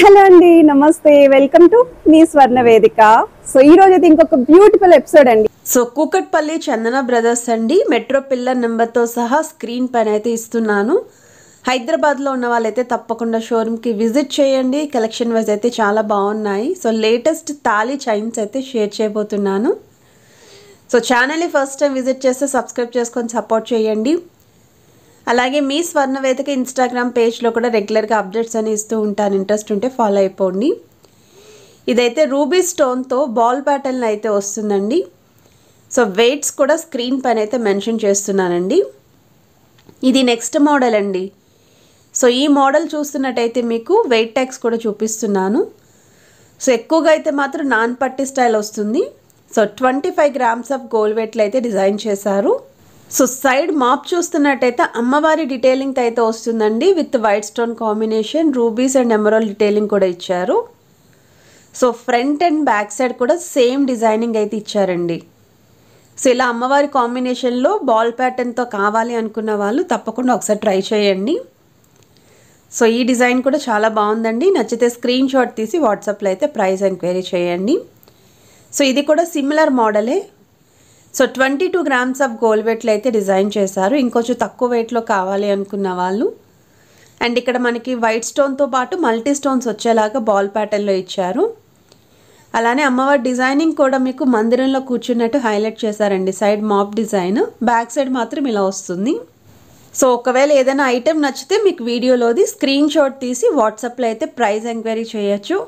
Hello అండి, నమస్తే. Welcome to me స్వర్ణ వేదిక. సో ఈ రోజు అయితే ఇంకొక బ్యూటిఫుల్ ఎపిసోడ్ అండి. సో కూకట్పల్లి చందన బ్రదర్స్ అండి, మెట్రో పిల్లర్ నెంబర్తో సహా స్క్రీన్ పైన అయితే ఇస్తున్నాను. హైదరాబాద్లో ఉన్న వాళ్ళైతే తప్పకుండా షోరూమ్కి విజిట్ చేయండి. కలెక్షన్ వైజ్ అయితే చాలా బాగున్నాయి. సో లేటెస్ట్ తాళి చైన్స్ అయితే షేర్ చేయబోతున్నాను. సో ఛానల్ని ఫస్ట్ టైం విజిట్ చేస్తే సబ్స్క్రైబ్ చేసుకొని సపోర్ట్ చేయండి. అలాగే మీ స్వర్ణ వేదిక ఇన్స్టాగ్రామ్ పేజ్లో కూడా రెగ్యులర్గా అప్డేట్స్ అని ఇస్తూ ఉంటాను. ఇంట్రెస్ట్ ఉంటే ఫాలో అయిపోండి. ఇదైతే రూబీ స్టోన్తో బాల్ ప్యాటర్న్ అయితే వస్తుందండి. సో వెయిట్స్ కూడా స్క్రీన్ పైన అయితే మెన్షన్ చేస్తున్నానండి. ఇది నెక్స్ట్ మోడల్ అండి. సో ఈ మోడల్ చూస్తున్నట్టయితే మీకు వెయిట్ ట్యాగ్స్ కూడా చూపిస్తున్నాను. సో ఎక్కువగా అయితే మాత్రం నాన్ పట్టి స్టైల్ వస్తుంది. సో 25 గ్రామ్స్ ఆఫ్ గోల్డ్ వెయిట్లు అయితే డిజైన్ చేశారు. సో సైడ్ మాప్ చూస్తున్నట్టయితే అమ్మవారి డీటెయిలింగ్ అయితే వస్తుందండి. With white stone combination, rubies and emerald detailing కూడా ఇచ్చారు. So front and back side కూడా సేమ్ డిజైనింగ్ అయితే ఇచ్చారండి. సో ఇలా అమ్మవారి కాంబినేషన్లో బాల్ ప్యాటర్న్తో కావాలి అనుకున్న వాళ్ళు తప్పకుండా ఒకసారి ట్రై చేయండి. సో ఈ డిజైన్ కూడా చాలా బాగుందండి. నచ్చితే స్క్రీన్ షాట్ తీసి వాట్సాప్లో అయితే ప్రైస్ ఎంక్వైరీ చేయండి. సో ఇది కూడా సిమిలర్ మోడలే. సో 22 గ్రామ్స్ ఆఫ్ గోల్డ్ వెయిట్లు అయితే డిజైన్ చేశారు. ఇంకొంచెం తక్కువ వెయిట్లో కావాలి అనుకున్న వాళ్ళు. అండ్ ఇక్కడ మనకి వైట్ స్టోన్తో పాటు మల్టీ స్టోన్స్ వచ్చేలాగా బాల్ ప్యాటర్న్లో ఇచ్చారు. అలానే అమ్మవారి డిజైనింగ్ కూడా మీకు మందిరంలో కూర్చున్నట్టు హైలైట్ చేశారండి. Side map design, back side మాత్రం ఇలా వస్తుంది. సో ఒకవేళ ఏదైనా ఐటెం నచ్చితే మీకు వీడియోలోది స్క్రీన్ షాట్ తీసి వాట్సాప్లో అయితే ప్రైస్ ఎంక్వైరీ చేయొచ్చు.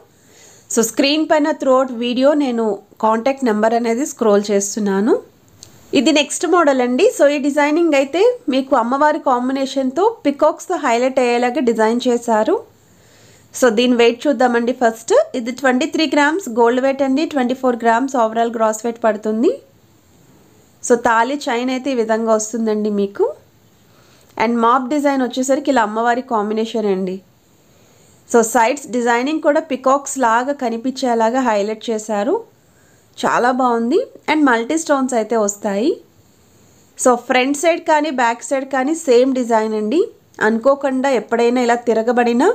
సో స్క్రీన్ పైన త్రూఅవుట్ వీడియో నేను కాంటాక్ట్ నెంబర్ అనేది స్క్రోల్ చేస్తున్నాను. ఇది నెక్స్ట్ మోడల్ అండి. సో ఈ డిజైనింగ్ అయితే మీకు అమ్మవారి కాంబినేషన్తో పికాక్స్తో హైలైట్ అయ్యేలాగా డిజైన్ చేశారు. సో దీని వెయిట్ చూద్దామండి. ఫస్ట్ ఇది 23 గ్రామ్స్ గోల్డ్ వెయిట్ అండి. 24 గ్రామ్స్ ఓవరాల్ గ్రాస్ వెయిట్ పడుతుంది. సో తాళి చైన్ అయితే ఈ విధంగా వస్తుందండి మీకు. అండ్ మాప్ డిజైన్ వచ్చేసరికి ఇలా అమ్మవారి కాంబినేషన్ అండి. సో సైడ్స్ డిజైనింగ్ కూడా పికాక్స్ లాగా కనిపించేలాగా హైలైట్ చేశారు. చాలా బాగుంది. అండ్ మల్టీ స్టోన్స్ అయితే వస్తాయి. సో ఫ్రంట్ సైడ్ కానీ బ్యాక్ సైడ్ కానీ సేమ్ డిజైన్ అండి. అనుకోకుండా ఎప్పుడైనా ఇలా తిరగబడినా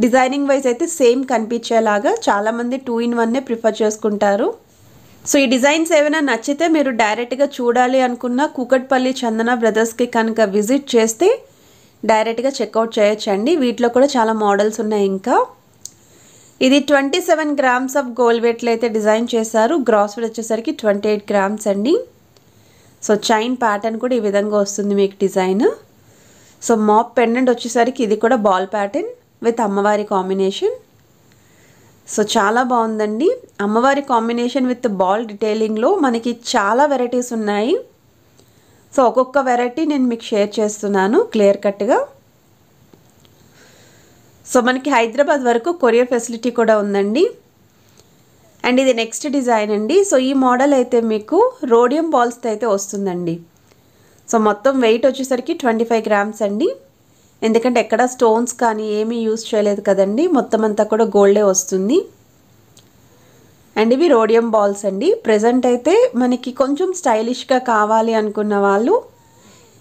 డిజైనింగ్ వైజ్ అయితే సేమ్ కనిపించేలాగా చాలామంది 2-in-1 ప్రిఫర్ చేసుకుంటారు. సో ఈ డిజైన్స్ ఏమైనా నచ్చితే మీరు డైరెక్ట్గా చూడాలి అనుకున్న కూకట్పల్లి చందన బ్రదర్స్కి కనుక విజిట్ చేస్తే డైరెక్ట్గా చెక్అవుట్ చేయొచ్చండి. వీటిలో కూడా చాలా మోడల్స్ ఉన్నాయి. ఇంకా ఇది 27 గ్రామ్స్ ఆఫ్ గోల్డ్ వెయిట్లు అయితే డిజైన్ చేశారు. గ్రాస్ వెయిట్ వచ్చేసరికి 28 గ్రామ్స్ అండి. సో చైన్ ప్యాటర్న్ కూడా ఈ విధంగా వస్తుంది మీకు డిజైన్. సో మాప్ పెండెంట్ వచ్చేసరికి ఇది కూడా బాల్ ప్యాటర్న్ విత్ అమ్మవారి కాంబినేషన్. సో చాలా బాగుందండి. అమ్మవారి కాంబినేషన్ విత్ బాల్ డీటెయిలింగ్లో మనకి చాలా వెరైటీస్ ఉన్నాయి. సో ఒక్కొక్క వెరైటీ నేను మీకు షేర్ చేస్తున్నాను క్లియర్ కట్గా. సో మనకి హైదరాబాద్ వరకు కొరియర్ ఫెసిలిటీ కూడా ఉందండి. అండ్ ఇది నెక్స్ట్ డిజైన్ అండి. సో ఈ మోడల్ అయితే మీకు రోడియం బాల్స్తో అయితే వస్తుందండి. సో మొత్తం వెయిట్ వచ్చేసరికి 25 గ్రామ్స్ అండి. ఎందుకంటే ఎక్కడ స్టోన్స్ కానీ ఏమీ యూజ్ చేయలేదు కదండి, మొత్తం అంతా కూడా గోల్డే వస్తుంది. అండ్ ఇవి రోడియం బాల్స్ అండి. ప్రజెంట్ అయితే మనకి కొంచెం స్టైలిష్గా కావాలి అనుకున్న వాళ్ళు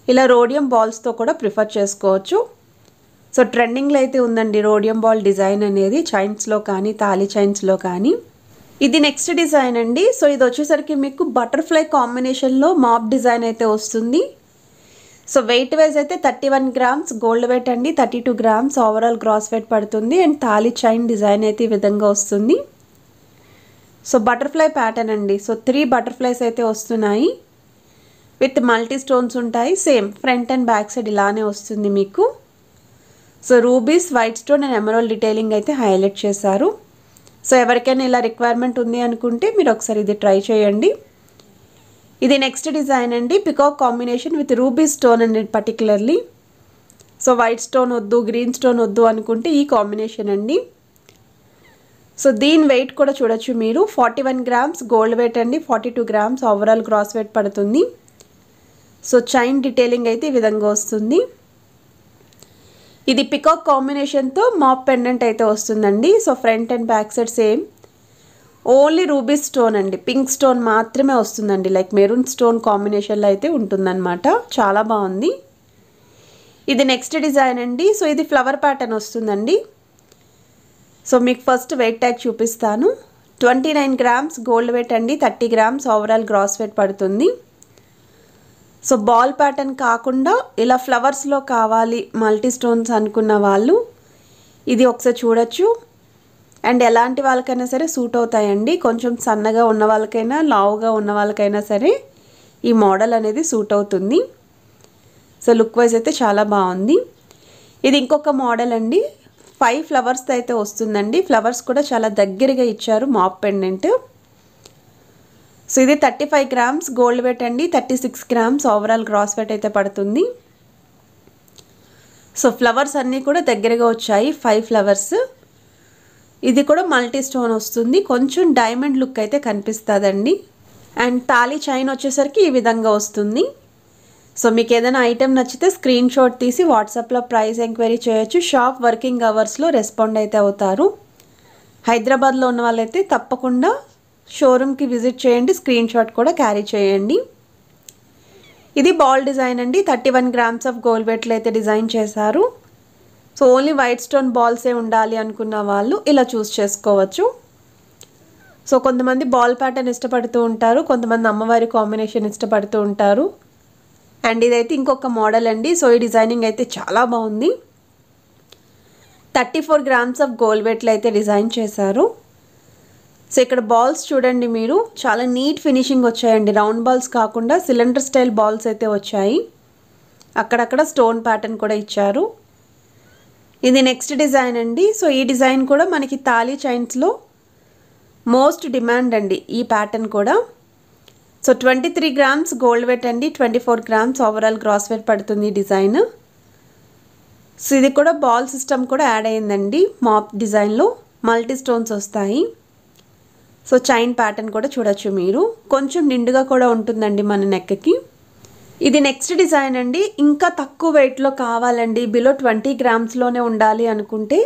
ఇలా రోడియం బాల్స్తో కూడా ప్రిఫర్ చేసుకోవచ్చు. సో ట్రెండింగ్లో అయితే ఉందండి రోడియం బాల్ డిజైన్ అనేది, చైన్స్లో కానీ తాళి చైన్స్లో కానీ. ఇది నెక్స్ట్ డిజైన్ అండి. సో ఇది వచ్చేసరికి మీకు బటర్ఫ్లై కాంబినేషన్లో మాప్ డిజైన్ అయితే వస్తుంది. సో వెయిట్ వైజ్ అయితే 31 గ్రామ్స్ గోల్డ్ వెయిట్ అండి. 32 గ్రామ్స్ ఓవరాల్ గ్రాస్ వెయిట్ పడుతుంది. అండ్ తాళి చైన్ డిజైన్ అయితే ఈ విధంగా వస్తుంది. సో బటర్ఫ్లై ప్యాటర్న్ అండి. సో 3 బటర్ఫ్లైస్ అయితే వస్తున్నాయి. విత్ మల్టీ స్టోన్స్ ఉంటాయి. Same front and back side ఇలానే వస్తుంది మీకు. So rubies, white stone and emerald detailing అయితే హైలైట్ చేశారు. సో ఎవరికైనా ఇలా రిక్వైర్మెంట్ ఉంది అనుకుంటే మీరు ఒకసారి ఇది ట్రై చేయండి. ఇది నెక్స్ట్ డిజైన్ అండి. Peacock combination with ruby stone అండి పర్టికులర్లీ. సో వైట్ స్టోన్ వద్దు, గ్రీన్ స్టోన్ వద్దు అనుకుంటే ఈ కాంబినేషన్ అండి. సో దీని వెయిట్ కూడా చూడొచ్చు మీరు. 41 గ్రామ్స్ గోల్డ్ వెయిట్ అండి. 42 గ్రామ్స్ ఓవరాల్ గ్రాస్ వెయిట్ పడుతుంది. సో చైన్ డీటెయిలింగ్ అయితే ఈ విధంగా వస్తుంది. ఇది పికాక్ కాంబినేషన్తో మాప్ పెండెంట్ అయితే వస్తుందండి. So front and back side same. Only ruby stone అండి, పింక్ స్టోన్ మాత్రమే వస్తుందండి. లైక్ మెరూన్ స్టోన్ కాంబినేషన్లో అయితే ఉంటుందన్నమాట. చాలా బాగుంది. ఇది నెక్స్ట్ డిజైన్ అండి. సో ఇది ఫ్లవర్ ప్యాటర్న్ వస్తుందండి. సో మీకు ఫస్ట్ వెయిట్ ట్యాగ్ చూపిస్తాను. 29 గ్రామ్స్ గోల్డ్ వెయిట్ అండి, 30 గ్రామ్స్ ఓవరాల్ గ్రాస్ వెయిట్ పడుతుంది. సో బాల్ ప్యాటర్న్ కాకుండా ఇలా ఫ్లవర్స్లో కావాలి మల్టీ స్టోన్స్ అనుకున్న వాళ్ళు ఇది ఒకసారి చూడొచ్చు. అండ్ ఎలాంటి వాళ్ళకైనా సరే సూట్ అవుతాయండి. కొంచెం సన్నగా ఉన్న వాళ్ళకైనా లావుగా ఉన్న వాళ్ళకైనా సరే ఈ మోడల్ అనేది సూట్ అవుతుంది. సో లుక్ వైజ్ అయితే చాలా బాగుంది. ఇది ఇంకొక మోడల్ అండి, 5 ఫ్లవర్స్ అయితే వస్తుందండి. ఫ్లవర్స్ కూడా చాలా దగ్గరగా ఇచ్చారు, మాప్ పెండెంట్. సో ఇది 35 గ్రామ్స్ గోల్డ్ వెయిట్ అండి, 36 గ్రామ్స్ ఓవరాల్ గ్రాస్ వెయిట్ అయితే పడుతుంది. సో ఫ్లవర్స్ అన్నీ కూడా దగ్గరగా వచ్చాయి, 5 ఫ్లవర్స్. ఇది కూడా మల్టీ స్టోన్ వస్తుంది, కొంచెం డైమండ్ లుక్ అయితే కనిపిస్తుందండి. అండ్ తాళి చైన్ వచ్చేసరికి ఈ విధంగా వస్తుంది. సో మీకు ఏదైనా ఐటెం నచ్చితే స్క్రీన్ షాట్ తీసి వాట్సాప్లో ప్రైస్ ఎంక్వైరీ చేయొచ్చు. షాప్ వర్కింగ్ అవర్స్లో రెస్పాండ్ అయితే అవుతారు. హైదరాబాద్లో ఉన్న వాళ్ళైతే తప్పకుండా షోరూమ్కి విజిట్ చేయండి, స్క్రీన్ షాట్ కూడా క్యారీ చేయండి. ఇది బాల్ డిజైన్ అండి, 31 గ్రామ్స్ ఆఫ్ గోల్డ్ వెయిట్లో అయితే డిజైన్ చేశారు. సో ఓన్లీ వైట్ స్టోన్ బాల్సే ఉండాలి అనుకున్న వాళ్ళు ఇలా చూస్ చేసుకోవచ్చు. సో కొంతమంది బాల్ ప్యాటర్న్ ఇష్టపడుతూ ఉంటారు, కొంతమంది అమ్మవారి కాంబినేషన్ ఇష్టపడుతూ ఉంటారు. అండ్ ఇదైతే ఇంకొక మోడల్ అండి. సో ఈ డిజైనింగ్ అయితే చాలా బాగుంది. 34 గ్రామ్స్ ఆఫ్ గోల్డ్ వెయిట్లో అయితే డిజైన్ చేశారు. సో ఇక్కడ బాల్స్ చూడండి మీరు, చాలా నీట్ ఫినిషింగ్ వచ్చాయండి. రౌండ్ బాల్స్ కాకుండా సిలిండర్ స్టైల్ బాల్స్ అయితే వచ్చాయి. అక్కడక్కడ స్టోన్ ప్యాటర్న్ కూడా ఇచ్చారు. ఇది నెక్స్ట్ డిజైన్ అండి. సో ఈ డిజైన్ కూడా మనకి తాళీ చైన్స్లో మోస్ట్ డిమాండ్ అండి ఈ ప్యాటర్న్ కూడా. సో 23 గ్రామ్స్ గోల్డ్ వెయిట్ అండి, 24 గ్రామ్స్ ఓవరాల్ గ్రాస్ వెయిట్ పడుతుంది ఈ డిజైన్. సో ఇది కూడా బాల్ సిస్టమ్ కూడా యాడ్ అయ్యిందండి. మాప్ డిజైన్లో మల్టీ స్టోన్స్ వస్తాయి. సో చైన్ ప్యాటర్న్ కూడా చూడొచ్చు మీరు, కొంచెం నిండుగా కూడా ఉంటుందండి మన నెక్కి. ఇది నెక్స్ట్ డిజైన్ అండి. ఇంకా తక్కువ వెయిట్లో కావాలండి, బిలో 20 గ్రామ్స్లోనే ఉండాలి అనుకుంటే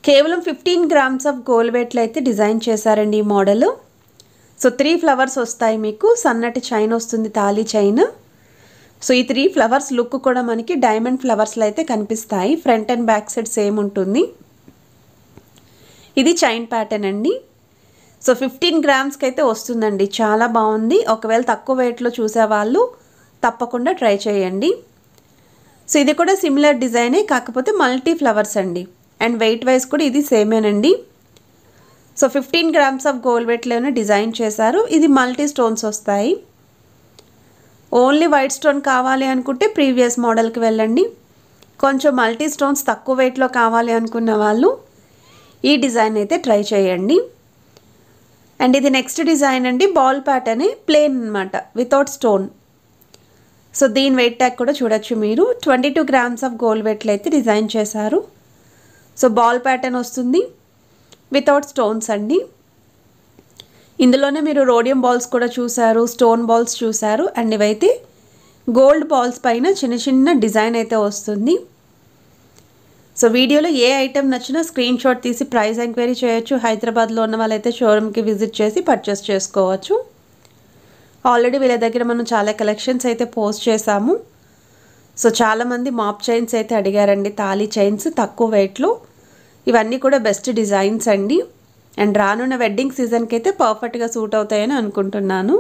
కేవలం 15 గ్రామ్స్ ఆఫ్ గోల్డ్ వెయిట్లో అయితే డిజైన్ చేశారండి ఈ మోడల్. సో 3 ఫ్లవర్స్ వస్తాయి మీకు, సన్నటి చైన్ వస్తుంది, తాళీ చైన్. సో ఈ 3 ఫ్లవర్స్ లుక్ కూడా మనకి డైమండ్ ఫ్లవర్స్లో అయితే కనిపిస్తాయి. Front and back side same ఉంటుంది. ఇది చైన్ ప్యాటర్న్ అండి. సో 15 గ్రామ్స్కి అయితే వస్తుందండి, చాలా బాగుంది. ఒకవేళ తక్కువ వెయిట్లో చూసేవాళ్ళు తప్పకుండా ట్రై చేయండి. సో ఇది కూడా సిమిలర్ డిజైనే, కాకపోతే మల్టీ ఫ్లవర్స్ అండి. అండ్ వెయిట్ వైజ్ కూడా ఇది సేమేనండి. సో 15 గ్రామ్స్ ఆఫ్ గోల్డ్ వెయిట్లోనే డిజైన్ చేశారు. ఇది మల్టీ స్టోన్స్ వస్తాయి. ఓన్లీ వైట్ స్టోన్ కావాలి అనుకుంటే ప్రీవియస్ మోడల్కి వెళ్ళండి. కొంచెం మల్టీ స్టోన్స్ తక్కువ వెయిట్లో కావాలి అనుకున్న వాళ్ళు ఈ డిజైన్ అయితే ట్రై చేయండి. అండ్ ఇది నెక్స్ట్ డిజైన్ అండి, బాల్ ప్యాటర్న్, ప్లేన్ అనమాట, వితౌట్ స్టోన్. సో దీని వెయిట్ ట్యాగ్ కూడా చూడొచ్చు మీరు, 22 గ్రామ్స్ ఆఫ్ గోల్డ్ వెయిట్లో అయితే డిజైన్ చేశారు. సో బాల్ ప్యాటర్న్ వస్తుంది, వితౌట్ స్టోన్స్ అండి. ఇందులోనే మీరు రోడియం బాల్స్ కూడా చూసారు, స్టోన్ బాల్స్ చూసారు. అండ్ ఇవైతే గోల్డ్ బాల్స్ పైన చిన్న చిన్న డిజైన్ అయితే వస్తుంది. సో వీడియోలో ఏ ఐటెం నచ్చినా స్క్రీన్ షాట్ తీసి ప్రైస్ ఎంక్వైరీ చేయొచ్చు. హైదరాబాద్లో ఉన్న వాళ్ళైతే షోరూమ్కి విజిట్ చేసి పర్చేస్ చేసుకోవచ్చు. ఆల్రెడీ వీళ్ళ దగ్గర మనం చాలా కలెక్షన్స్ అయితే పోస్ట్ చేసాము. సో చాలామంది మాప్ చైన్స్ అయితే అడిగారండి, తాళీ చైన్స్ తక్కువ వెయిట్లో. ఇవన్నీ కూడా బెస్ట్ డిజైన్స్ అండి. అండ్ రానున్న వెడ్డింగ్ సీజన్కి అయితే పర్ఫెక్ట్గా సూట్ అవుతాయని అనుకుంటున్నాను.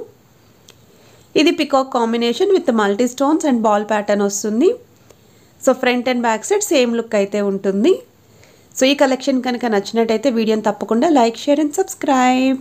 ఇది peacock combination with multi stones and ball pattern వస్తుంది. So front and back side same look అయితే ఉంటుంది. సో ఈ కలెక్షన్ కనుక నచ్చినట్టయితే వీడియోని తప్పకుండా లైక్, షేర్ అండ్ సబ్స్క్రైబ్.